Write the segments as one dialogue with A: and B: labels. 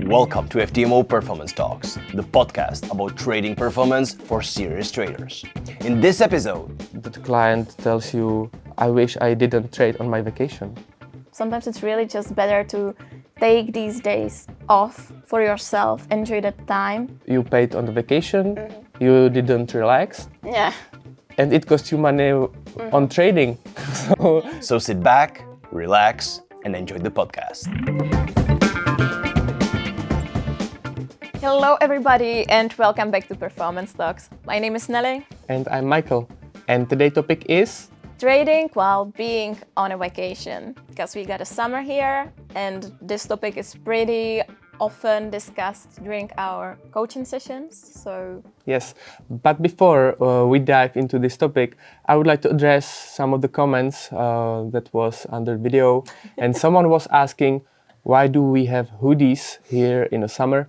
A: Welcome to FTMO Performance Talks, the podcast about trading performance for serious traders. In this episode,
B: the client tells you, I wish I didn't trade on my vacation.
C: Sometimes it's really just better to take these days off for yourself, enjoy the time.
B: You paid on the vacation, you didn't relax,
C: Yeah.
B: and it costs you money on trading.
A: So sit back, relax, and enjoy the podcast.
C: Hello everybody and welcome back to Performance Talks. My name is Nelly.
B: And I'm Michael. And today's topic is
C: Trading while being on a vacation. Because we got a summer here and this topic is pretty often discussed during our coaching sessions. So
B: yes, but before we dive into this topic, I would like to address some of the comments that was under video. And someone was asking, why do we have hoodies here in the summer?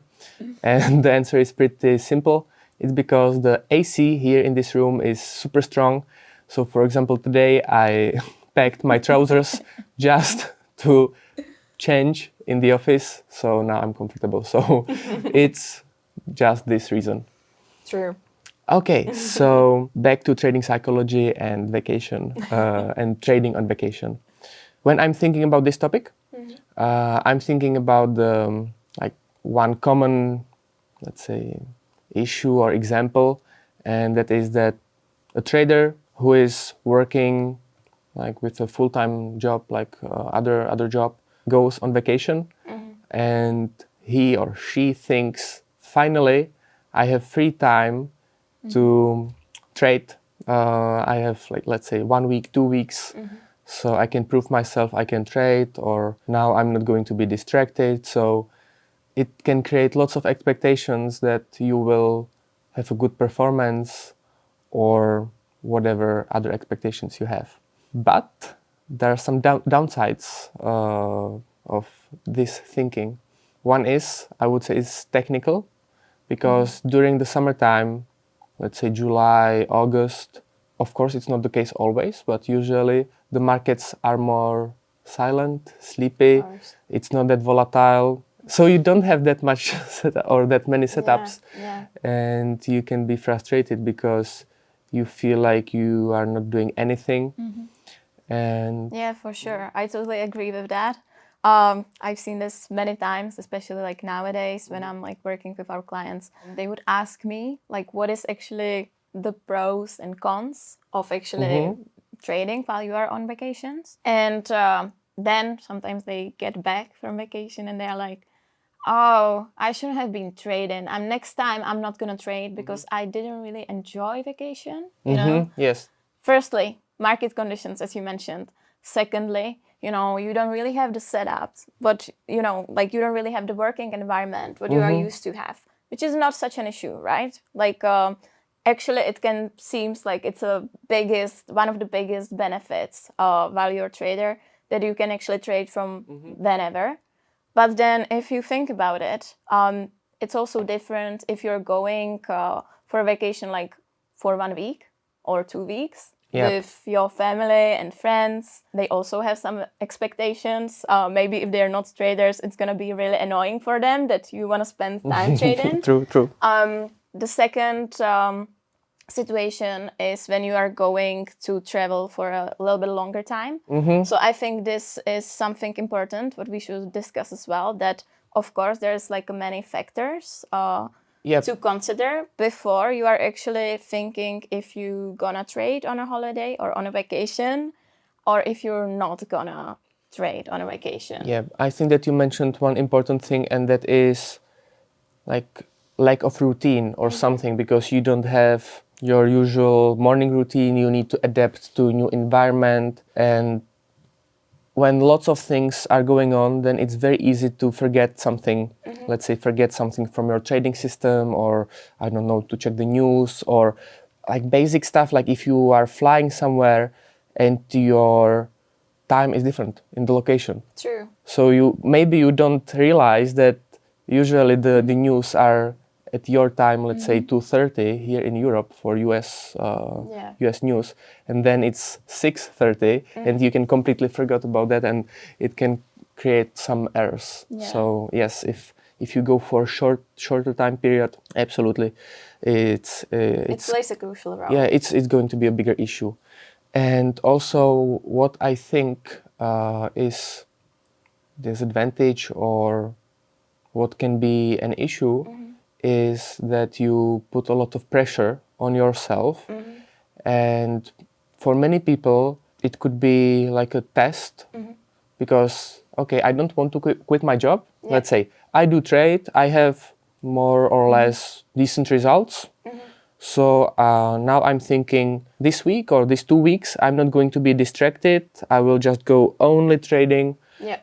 B: And the answer is pretty simple. It's because the AC here in this room is super strong. So for example, today I packed my trousers just to change in the office. So now I'm comfortable. So it's just this reason.
C: true.
B: Okay, so back to trading psychology and vacation and trading on vacation. When I'm thinking about this topic, I'm thinking about the one common, let's say, issue or example, and that is that a trader who is working with a full-time job, other job, goes on vacation, and he or she thinks, finally, I have free time to trade. I have let's say 1 week, 2 weeks, so I can prove myself I can trade, or now I'm not going to be distracted. So it can create lots of expectations that you will have a good performance or whatever other expectations you have. But there are some downsides of this thinking. One is, I would say, is technical, because during the summertime, let's say July, August, of course it's not the case always, but usually the markets are more silent, sleepy, it's not that volatile. So you don't have that much or that many setups, and you can be frustrated because you feel like you are not doing anything. And
C: Yeah, for sure. I totally agree with that. I've seen this many times, especially nowadays when I'm working with our clients. They would ask me what is actually the pros and cons of actually trading while you are on vacations. And then sometimes they get back from vacation and they're like, oh, I shouldn't have been trading. Next time I'm not gonna trade because I didn't really enjoy vacation. You know?
B: Yes.
C: Firstly, market conditions, as you mentioned. Secondly, you don't really have the setups, but you don't really have the working environment what you are used to have, which is not such an issue, right? Actually, it can seems like it's one of the biggest benefits while you're a trader, that you can actually trade from whenever. But then if you think about it, it's also different if you're going for a vacation for 1 week or 2 weeks with your family and friends. They also have some expectations. Maybe if they're not traders, it's going to be really annoying for them that you want to spend time trading.
B: True.
C: The second situation is when you are going to travel for a little bit longer time. So I think this is something important what we should discuss as well, that of course there's many factors to consider before you are actually thinking if you gonna trade on a holiday or on a vacation, or if you're not gonna trade on a vacation.
B: Yeah, I think that you mentioned one important thing, and that is lack of routine or something, because you don't have your usual morning routine. You need to adapt to a new environment, and when lots of things are going on, then it's very easy to forget something. Let's say forget something from your trading system, or I don't know, to check the news, or basic stuff, if you are flying somewhere and your time is different in the location.
C: True.
B: So you don't realize that usually the news are at your time, let's say 2:30 here in Europe for US news, and then it's 6:30, and you can completely forget about that, and it can create some errors. So yes, if if you go for a shorter time period, absolutely,
C: It plays a crucial role.
B: yeah, it's going to be a bigger issue. And also, what I think is disadvantage or what can be an issue is that you put a lot of pressure on yourself, and for many people it could be like a test, because okay, I don't want to quit my job. Let's say I do trade, I have more or less decent results. So now I'm thinking this week or these 2 weeks, I'm not going to be distracted. I will just go only trading.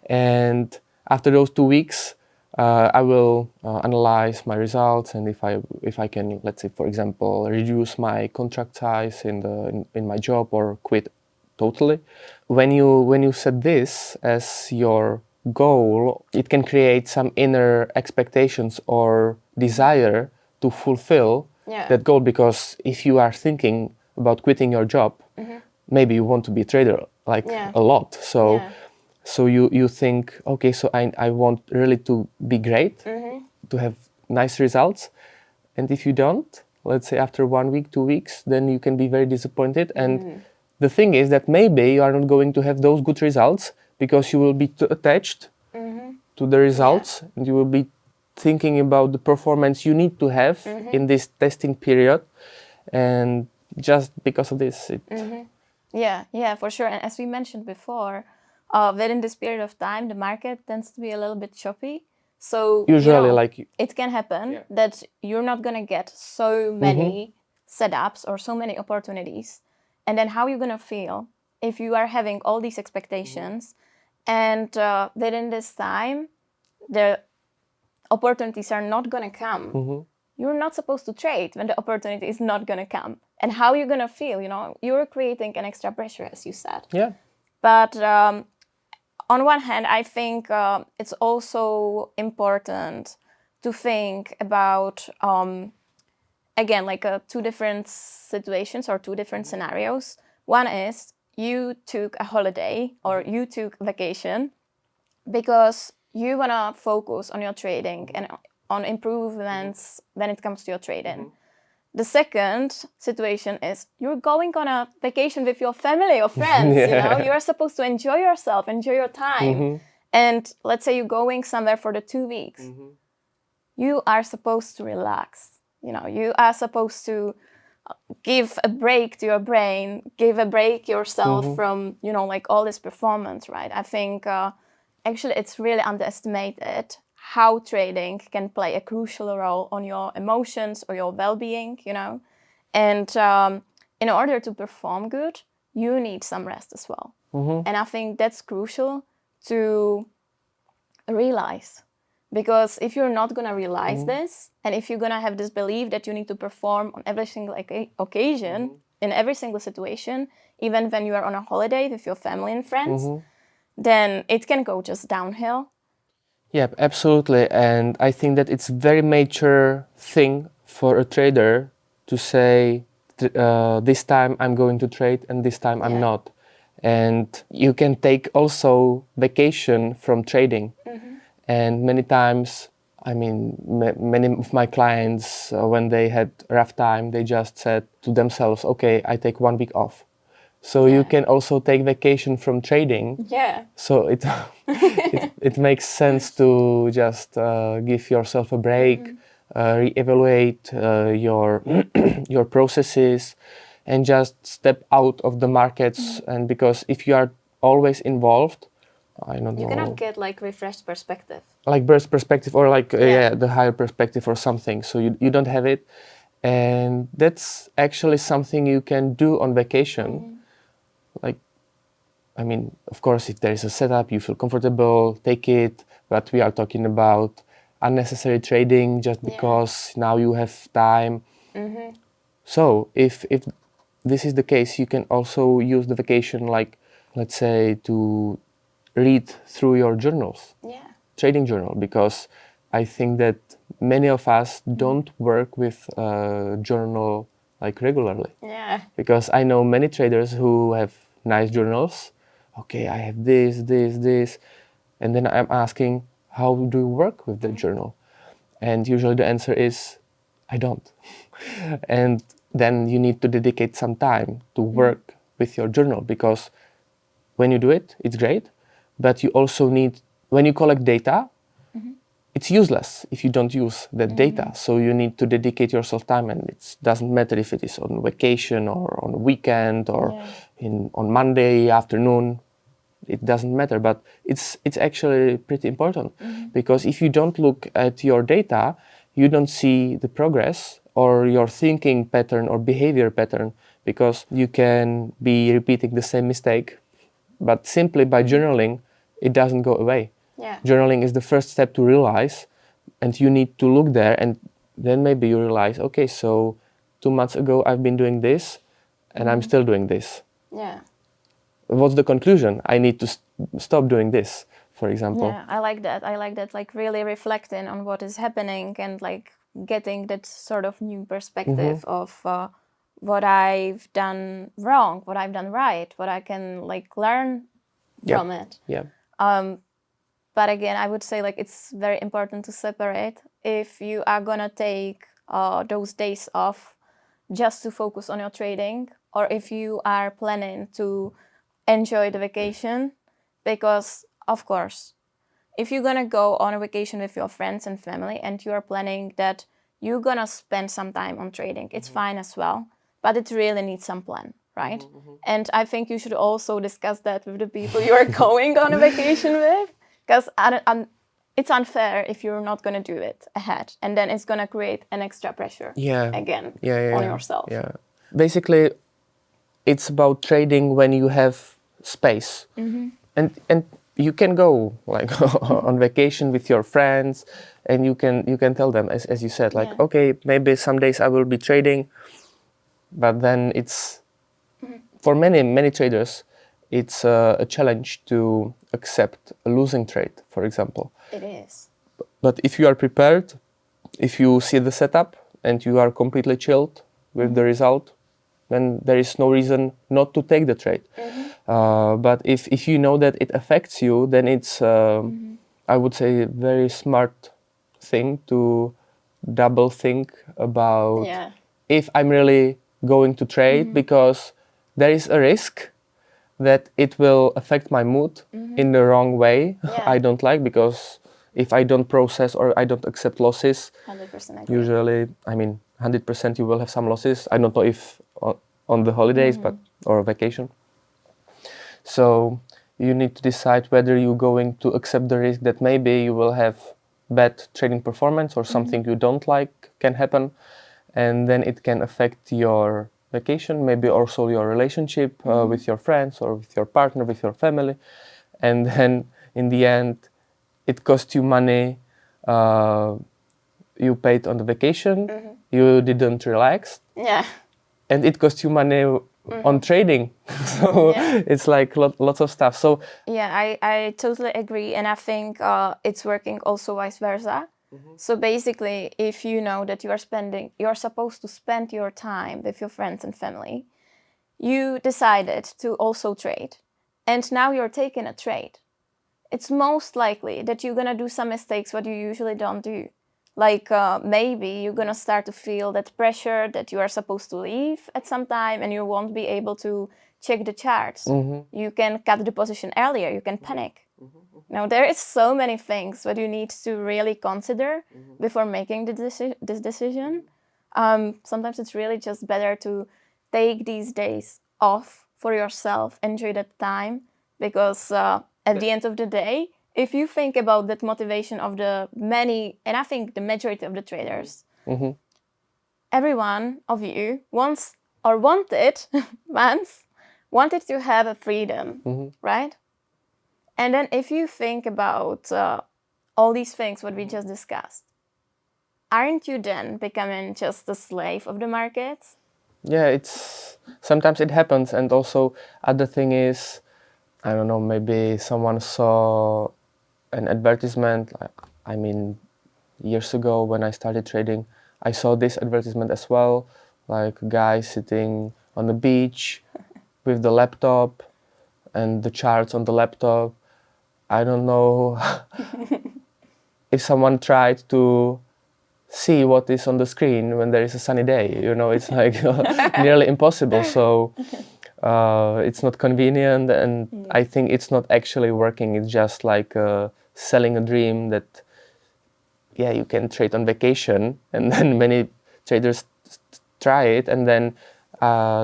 B: And after those 2 weeks, I will analyze my results, and if I can, let's say, for example, reduce my contract size in my job or quit totally. When you set this as your goal, it can create some inner expectations or desire to fulfill that goal, because if you are thinking about quitting your job, maybe you want to be a trader a lot. So you think, okay, so I want really to be great, to have nice results. And if you don't, let's say after 1 week, 2 weeks, then you can be very disappointed. And the thing is that maybe you are not going to have those good results because you will be too attached to the results, and you will be thinking about the performance you need to have in this testing period. And just because of this,
C: Yeah, for sure. And as we mentioned before, within this period of time, the market tends to be a little bit choppy. So
B: usually,
C: it can happen that you're not gonna get so many setups or so many opportunities. And then how are you gonna feel if you are having all these expectations and within this time, the opportunities are not gonna come. You're not supposed to trade when the opportunity is not gonna come. And how are you gonna feel? You're creating an extra pressure, as you said.
B: Yeah.
C: But on one hand, I think it's also important to think about, again, like two different situations or two different scenarios. One is you took a holiday or you took vacation because you want to focus on your trading and on improvements when it comes to your trading. The second situation is you're going on a vacation with your family or friends. You are supposed to enjoy yourself, enjoy your time. And let's say you're going somewhere for the 2 weeks. You are supposed to relax. You are supposed to give a break to your brain, give a break yourself from, like all this performance, right? I think actually it's really underestimated how trading can play a crucial role on your emotions or your well-being, And in order to perform good, you need some rest as well. And I think that's crucial to realize. Because if you're not going to realize this, and if you're going to have this belief that you need to perform on every single occasion, in every single situation, even when you are on a holiday with your family and friends, then it can go just downhill.
B: Yeah, absolutely. And I think that it's a very major thing for a trader to say, this time I'm going to trade and this time I'm not. And you can take also vacation from trading. And many times, I mean, many of my clients, when they had a rough time, they just said to themselves, okay, I take 1 week off. So you can also take vacation from trading. So it makes sense to just give yourself a break, reevaluate your processes, and just step out of the markets. And because if you are always involved, I don't know.
C: You cannot get like refreshed perspective.
B: Like burst perspective or like the higher perspective or something. So you don't have it. And that's actually something you can do on vacation. Like, I mean, of course, if there is a setup, you feel comfortable, take it. But we are talking about unnecessary trading just because now you have time. So if this is the case, you can also use the vacation, like, let's say, to read through your journals, trading journal, because I think that many of us don't work with journal like regularly. Because I know many traders who have nice journals. Okay, I have this, and then I'm asking, how do you work with the journal? And usually the answer is, I don't. And then you need to dedicate some time to work with your journal, because when you do it, it's great. But you also need, when you collect data, it's useless if you don't use that data. So you need to dedicate yourself time, and it doesn't matter if it is on vacation or on a weekend or on Monday afternoon. It doesn't matter, but it's actually pretty important, because if you don't look at your data, you don't see the progress or your thinking pattern or behavior pattern, because you can be repeating the same mistake, but simply by journaling, it doesn't go away.
C: Yeah.
B: Journaling is the first step to realize, and you need to look there, and then maybe you realize, okay, so 2 months ago I've been doing this, and I'm still doing this.
C: Yeah.
B: What's the conclusion? I need to stop doing this, for example.
C: Yeah, I like that. I like that, like really reflecting on what is happening and like getting that sort of new perspective of what I've done wrong, what I've done right, what I can like learn from it.
B: Yeah.
C: But again, I would say like it's very important to separate if you are gonna take those days off just to focus on your trading, or if you are planning to enjoy the vacation. Because of course, if you're gonna go on a vacation with your friends and family and you are planning that you're gonna spend some time on trading, it's fine as well, but it really needs some plan, right? And I think you should also discuss that with the people you are going on a vacation with, because it's unfair if you're not gonna do it ahead, and then it's gonna create an extra pressure again on yourself.
B: Yeah. Basically, it's about trading when you have space, and you can go like on vacation with your friends, and you can tell them, as you said, like, okay, maybe some days I will be trading, but then it's for many traders, it's a challenge to accept a losing trade, for example.
C: It is.
B: But if you are prepared, if you see the setup and you are completely chilled with the result, then there is no reason not to take the trade. But if you know that it affects you, then it's, I would say, a very smart thing to double think about if I'm really going to trade, because there is a risk that it will affect my mood in the wrong way. I don't like, because if I don't process or I don't accept losses,
C: 100% agree.
B: usually, 100% you will have some losses. I don't know if on the holidays, but or vacation. So you need to decide whether you're going to accept the risk that maybe you will have bad trading performance or something you don't like can happen, and then it can affect your vacation, maybe also your relationship with your friends or with your partner, with your family, and then in the end it costs you money. You paid on the vacation, you didn't relax, and it costs you money on trading. So it's like lots of stuff. So
C: I totally agree, and I think it's working also vice versa. So basically, if you know that you're supposed to spend your time with your friends and family, you decided to also trade, and now you're taking a trade, it's most likely that you're gonna do some mistakes what you usually don't do. Like maybe you're gonna start to feel that pressure that you are supposed to leave at some time, and you won't be able to check the charts. You can cut the position earlier, you can panic. Now there is so many things that you need to really consider before making this decision. Sometimes it's really just better to take these days off for yourself, enjoy that time, because at the end of the day, if you think about that motivation of the many, and I think the majority of the traders, every one of you wants or wanted to have a freedom, right? And then if you think about all these things what we just discussed, aren't you then becoming just a slave of the markets?
B: yeah, it's sometimes it happens. And also other thing is, I don't know, maybe someone saw an advertisement, years ago when I started trading, I saw this advertisement as well, like a guy sitting on the beach with the laptop and the charts on the laptop. I don't know if someone tried to see what is on the screen when there is a sunny day. It's like nearly impossible. So it's not convenient, and I think it's not actually working. It's just like selling a dream that, yeah, you can trade on vacation, and then many traders try it, and then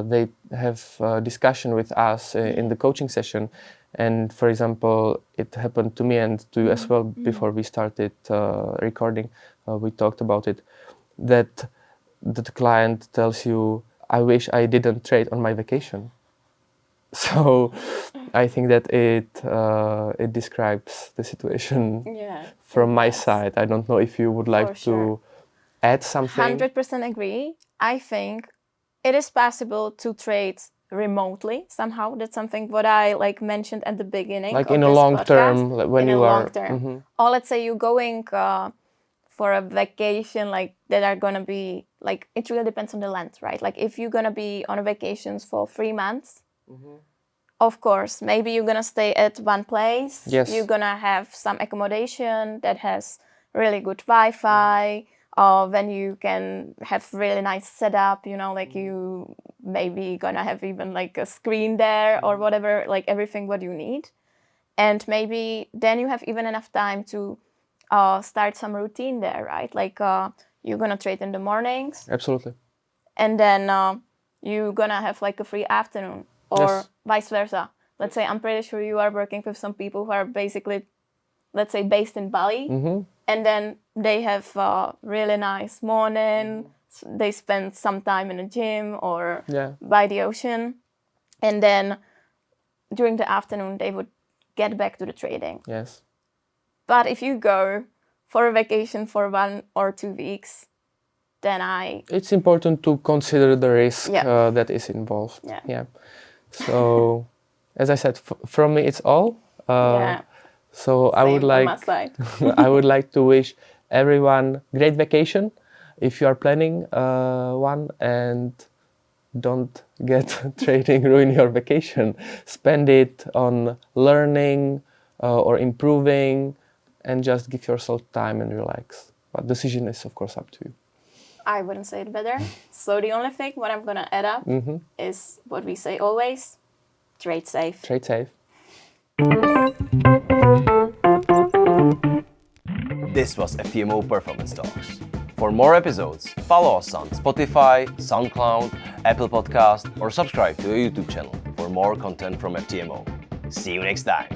B: they have a discussion with us in the coaching session. And for example, it happened to me and to you as well before we started recording. We talked about it, that the client tells you, I wish I didn't trade on my vacation. So I think that it describes the situation from my side. I don't know if you would like to add something.
C: 100% agree. I think it is possible to trade remotely somehow. That's something what I mentioned at the beginning.
B: Like
C: of
B: in a
C: this
B: long
C: podcast.
B: term, when you are.
C: Long term. Or let's say you're going for a vacation that are gonna be it really depends on the length, right? Like if you're gonna be on a vacations for 3 months, of course, maybe you're gonna stay at one place.
B: Yes.
C: You're gonna have some accommodation that has really good Wi-Fi. When you can have really nice setup, you maybe gonna have even a screen there or whatever, everything what you need. And maybe then you have even enough time to start some routine there, right? You're gonna trade in the mornings.
B: Absolutely.
C: And then you're gonna have a free afternoon or vice versa. Let's say I'm pretty sure you are working with some people who are basically, let's say, based in Bali. And then they have a really nice morning. They spend some time in the gym or by the ocean. And then during the afternoon, they would get back to the trading.
B: Yes.
C: But if you go for a vacation for 1 or 2 weeks, then
B: it's important to consider the risk that is involved. Yeah. So, as I said, from me, it's all. So
C: Same
B: I would like
C: on my side.
B: I would like to wish everyone great vacation if you are planning one, and don't get trading ruin your vacation. Spend it on learning or improving, and just give yourself time and relax. But decision is of course up to you.
C: I wouldn't say it better. So the only thing what I'm gonna add up is what we say always: trade safe.
B: Trade safe.
A: This was FTMO Performance Talks. For more episodes, follow us on Spotify, SoundCloud, Apple Podcast, or subscribe to our YouTube channel for more content from FTMO. See you next time.